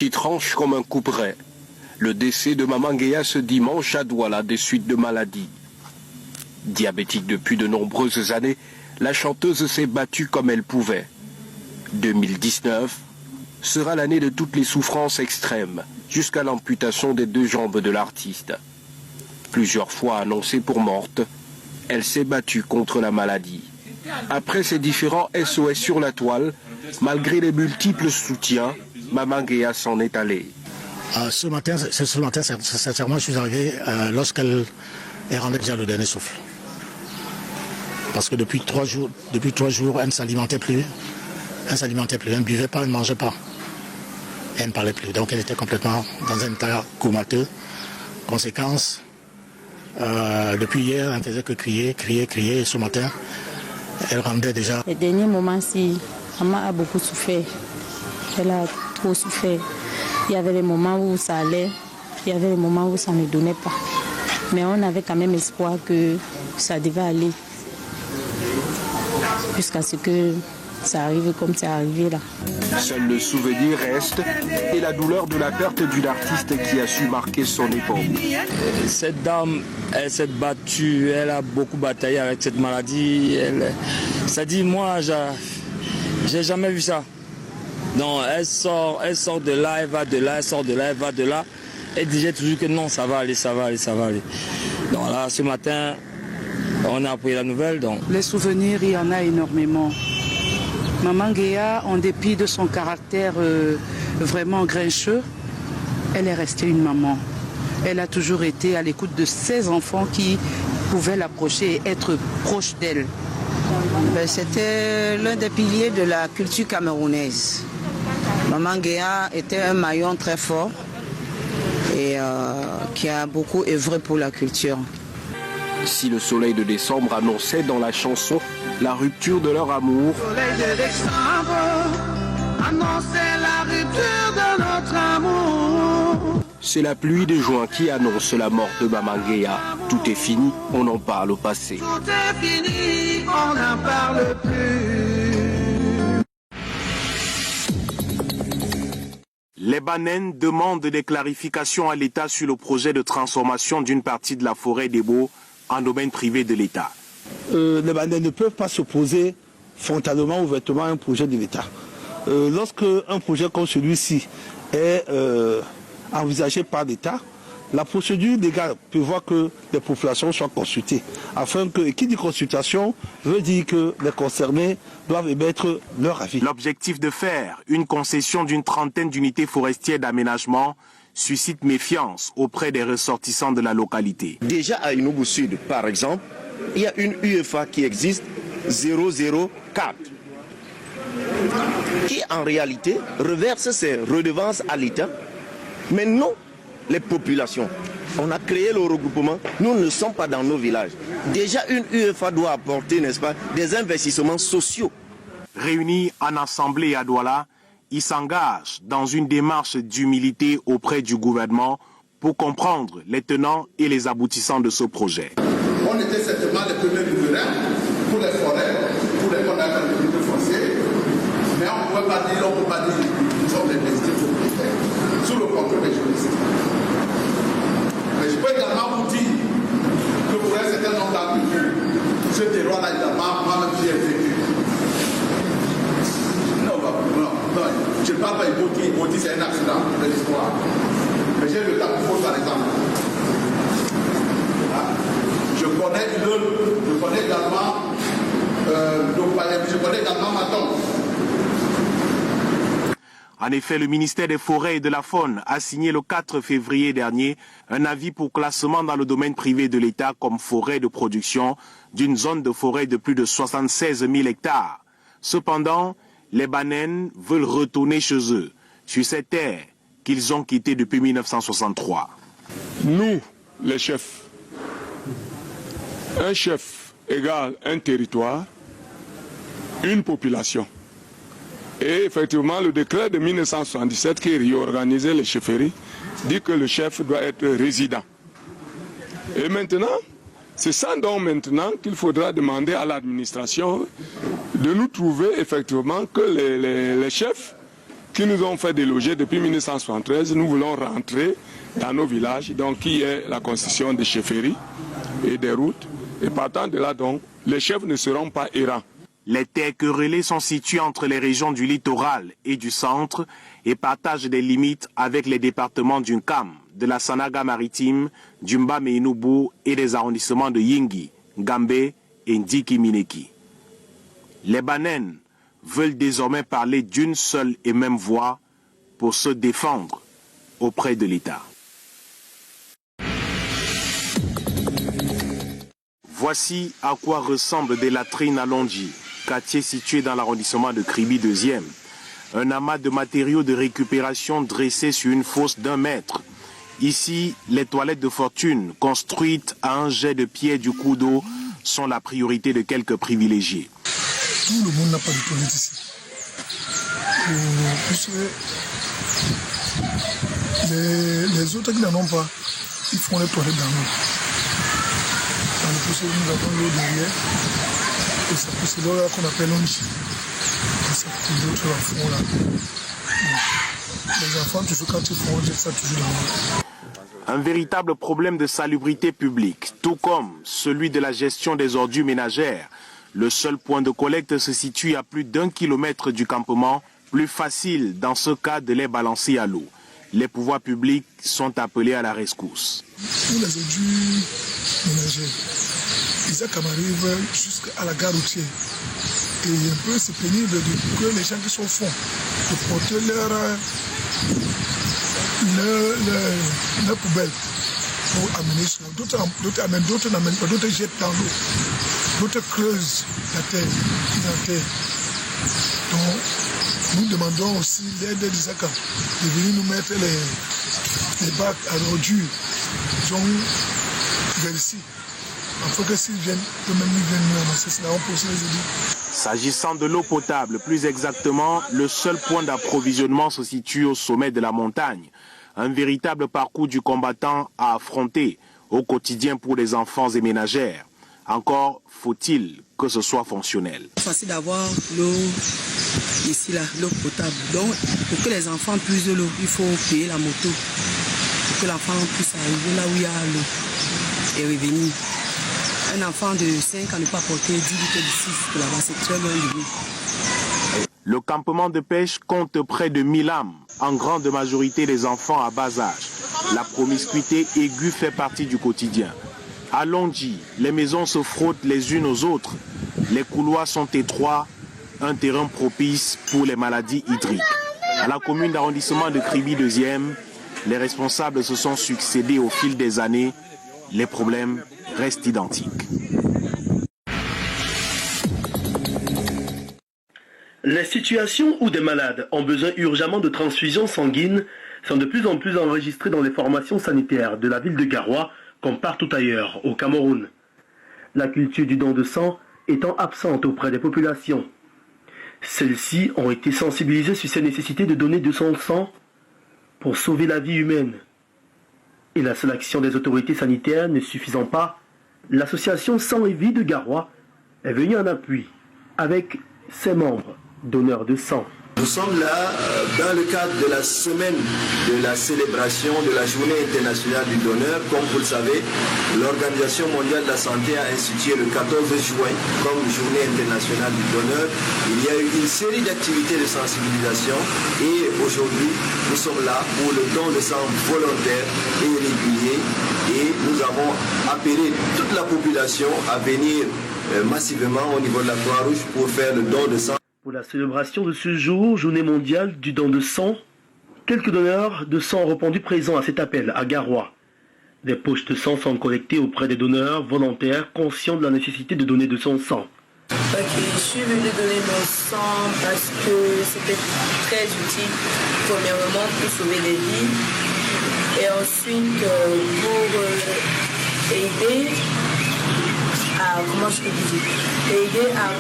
Qui tranche comme un couperet. Le décès de Maman Guéa ce dimanche à Douala des suites de maladie. Diabétique depuis de nombreuses années, la chanteuse s'est battue comme elle pouvait. 2019 sera l'année de toutes les souffrances extrêmes, jusqu'à l'amputation des 2 jambes de l'artiste. Plusieurs fois annoncée pour morte, elle s'est battue contre la maladie. Après ces différents SOS sur la toile, malgré les multiples soutiens, Maman Guéa s'en est allée. Ce matin, sincèrement, je suis arrivé lorsqu'elle rendait déjà le dernier souffle. Parce que depuis 3 jours, elle ne s'alimentait plus. Elle ne buvait pas, elle ne mangeait pas. Elle ne parlait plus. Donc elle était complètement dans un état comateux. Conséquence, depuis hier, elle ne faisait que crier. Et ce matin, elle rendait déjà. Les derniers moments-ci, maman a beaucoup souffert. Elle a trop souffert. Il y avait des moments où ça allait, il y avait des moments où ça ne donnait pas. Mais on avait quand même espoir que ça devait aller. Jusqu'à ce que ça arrive comme c'est arrivé là. Seul le souvenir reste et la douleur de la perte d'une artiste qui a su marquer son époque. Cette dame, elle s'est battue, elle a beaucoup bataillé avec cette maladie. Ça dit, moi, j'ai jamais vu ça. Donc elle sort de là, elle va de là, elle sort de là, elle va de là. Elle disait toujours que non, ça va aller. Donc là, ce matin, on a appris la nouvelle. Donc. Les souvenirs, il y en a énormément. Maman Guéa, en dépit de son caractère vraiment grincheux, elle est restée une maman. Elle a toujours été à l'écoute de ses enfants qui pouvaient l'approcher et être proche d'elle. C'était l'un des piliers de la culture camerounaise. Maman Guéa était un maillon très fort et qui a beaucoup œuvré pour la culture. Si le soleil de décembre annonçait dans la chanson la rupture de leur amour, le soleil de décembre annonçait la rupture de notre amour. C'est la pluie de juin qui annonce la mort de Maman Guéa. Tout est fini, on en parle au passé. Tout est fini, on n'en parle plus. Les Banènes demandent des clarifications à l'État sur le projet de transformation d'une partie de la forêt des Baux en domaine privé de l'État. Les Banènes ne peuvent pas s'opposer frontalement, ouvertement à un projet de l'État. Lorsque un projet comme celui-ci est envisagé par l'État, la procédure légale prévoit que les populations soient consultées. Et qui dit consultation veut dire que les concernés doivent émettre leur avis. L'objectif de faire une concession d'une trentaine d'unités forestières d'aménagement suscite méfiance auprès des ressortissants de la localité. Déjà à Inugu Sud, par exemple, il y a une UFA qui existe, 004, qui en réalité reverse ses redevances à l'État, mais non les populations. On a créé le regroupement, nous ne sommes pas dans nos villages. Déjà une UFA doit apporter, n'est-ce pas, des investissements sociaux. Réunis en assemblée à Douala, ils s'engagent dans une démarche d'humilité auprès du gouvernement pour comprendre les tenants et les aboutissants de ce projet. On était certainement les premiers riverains pour les forêts, pour les condamnés de l'unité foncière, mais on ne peut pas dire, nous sommes les légitimes propriétaires, sous le contrôle des juristes. Mais je peux également vous dire que pour un certain nombre d'entre vous, ce terroir-là, évidemment, moi-même j'y ai vécu. Non, je ne parle pas Iboti, c'est un accident de l'histoire. Mais j'ai le Tapoufo par exemple. Je connais également je connais également Maton. En effet, le ministère des Forêts et de la Faune a signé le 4 février dernier un avis pour classement dans le domaine privé de l'État comme forêt de production d'une zone de forêt de plus de 76 000 hectares. Cependant, les Banènes veulent retourner chez eux, sur ces terres qu'ils ont quittées depuis 1963. Nous, les chefs, un chef égale un territoire, une population. Et effectivement, le décret de 1977 qui réorganisait les chefferies dit que le chef doit être résident. Et maintenant, c'est ça donc maintenant qu'il faudra demander à l'administration de nous trouver effectivement que les chefs qui nous ont fait déloger depuis 1973. Nous voulons rentrer dans nos villages, donc qui est la construction des chefferies et des routes. Et partant de là, donc, les chefs ne seront pas errants. Les terres querellées sont situées entre les régions du littoral et du centre et partagent des limites avec les départements du Nkam, de la Sanaga maritime, du Mbamé-Inoubou et des arrondissements de Yingi, Gambé et Ndiki-Mineki. Les Banènes veulent désormais parler d'une seule et même voix pour se défendre auprès de l'État. Voici à quoi ressemblent des latrines à Londji, quartier situé dans l'arrondissement de Kribi 2e. Un amas de matériaux de récupération dressé sur une fosse d'1 mètre. Ici, les toilettes de fortune, construites à un jet de pierre du cours d'eau, sont la priorité de quelques privilégiés. Tout le monde n'a pas de toilette ici. Puisque les autres qui n'en ont pas, ils font les toilettes dans l'eau. Dans le poussé, nous avons l'eau derrière. Et c'est l'eau qu'on appelle l'onchi. Les autres la font là. Les enfants, toujours quand ils font, ils font toujours là-bas. Un véritable problème de salubrité publique, tout comme celui de la gestion des ordures ménagères. Le seul point de collecte se situe à plus d'1 kilomètre du campement. Plus facile dans ce cas de les balancer à l'eau. Les pouvoirs publics sont appelés à la rescousse. Pour les ordures ménagères, ils arrivent jusqu'à la gare routière. Et un peu c'est pénible que les gens qui sont au fond, de porter leur poubelle pour amener cela. D'autres amènent, d'autres n'amènent pas, d'autres jettent dans l'eau, d'autres creusent la terre, Donc, nous demandons aussi l'aide des SACA de venir nous mettre les bacs à l'ordure vers ici. Il faut que s'ils viennent, eux-mêmes ils viennent nous ramasser cela, on peut se les aider. S'agissant de l'eau potable, plus exactement, le seul point d'approvisionnement se situe au sommet de la montagne. Un véritable parcours du combattant à affronter au quotidien pour les enfants et ménagères. Encore faut-il que ce soit fonctionnel. C'est facile d'avoir l'eau ici, là, l'eau potable. Donc, pour que les enfants puissent de l'eau, il faut payer la moto. Pour que l'enfant puisse arriver là où il y a l'eau et revenir. Un enfant de 5 ans ne peut pas porter 10 litres d'ici là-bas, c'est très loin de lui. Le campement de pêche compte près de 1000 âmes, en grande majorité des enfants à bas âge. La promiscuité aiguë fait partie du quotidien. À Londji, les maisons se frottent les unes aux autres. Les couloirs sont étroits, un terrain propice pour les maladies hydriques. À la commune d'arrondissement de Kribi 2e, les responsables se sont succédés au fil des années. Les problèmes restent identiques. Les situations où des malades ont besoin urgemment de transfusions sanguines sont de plus en plus enregistrées dans les formations sanitaires de la ville de Garoua, comme partout ailleurs au Cameroun. La culture du don de sang étant absente auprès des populations. Celles-ci ont été sensibilisées sur ces nécessités de donner de son sang pour sauver la vie humaine. Et la seule action des autorités sanitaires ne suffisant pas, l'association Sang et Vie de Garoua est venue en appui avec ses membres donneurs de sang. Nous sommes là dans le cadre de la semaine de la célébration de la journée internationale du donneur. Comme vous le savez, l'Organisation mondiale de la santé a institué le 14 juin comme journée internationale du donneur. Il y a eu une série d'activités de sensibilisation et aujourd'hui, nous sommes là pour le don de sang volontaire et régulier. Et nous avons appelé toute la population à venir massivement au niveau de la Croix-Rouge pour faire le don de sang. Pour la célébration de ce jour, journée mondiale du don de sang, quelques donneurs de sang ont répondu présents à cet appel à Garoua. Des poches de sang sont collectées auprès des donneurs volontaires conscients de la nécessité de donner de son sang. Je suis venue donner mon sang parce que c'était très utile, premièrement pour sauver des vies et ensuite pour aider à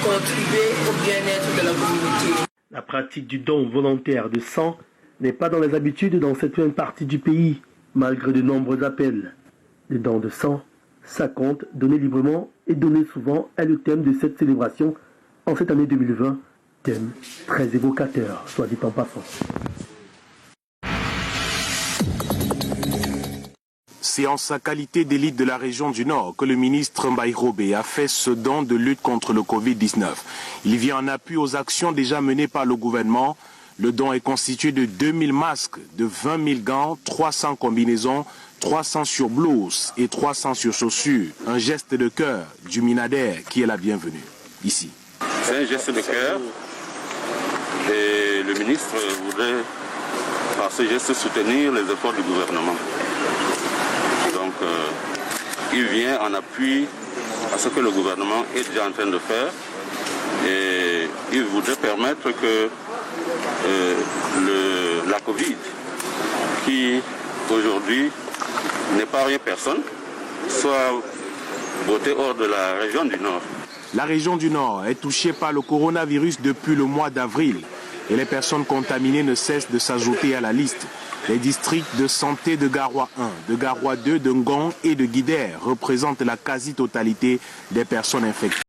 contribuer au bien-être de la communauté. La pratique du don volontaire de sang n'est pas dans les habitudes dans cette même partie du pays, malgré de nombreux appels. Le don de sang, ça compte, donner librement et donner souvent est le thème de cette célébration en cette année 2020 Thème très évocateur, soit dit en passant. C'est en sa qualité d'élite de la région du Nord que le ministre Mbaye Robé a fait ce don de lutte contre le Covid-19. Il vient en appui aux actions déjà menées par le gouvernement. Le don est constitué de 2000 masques, de 20 000 gants, 300 combinaisons, 300 surblouses et 300 surchaussures. Un geste de cœur du Minader qui est la bienvenue ici. C'est un geste de cœur et le ministre voudrait par ce geste soutenir les efforts du gouvernement. Donc il vient en appui à ce que le gouvernement est déjà en train de faire et il voudrait permettre que la Covid, qui aujourd'hui n'est pas rien personne, soit votée hors de la région du Nord. La région du Nord est touchée par le coronavirus depuis le mois d'avril et les personnes contaminées ne cessent de s'ajouter à la liste. Les districts de santé de Garoua 1, de Garoua 2, de Ngong et de Guider représentent la quasi-totalité des personnes infectées.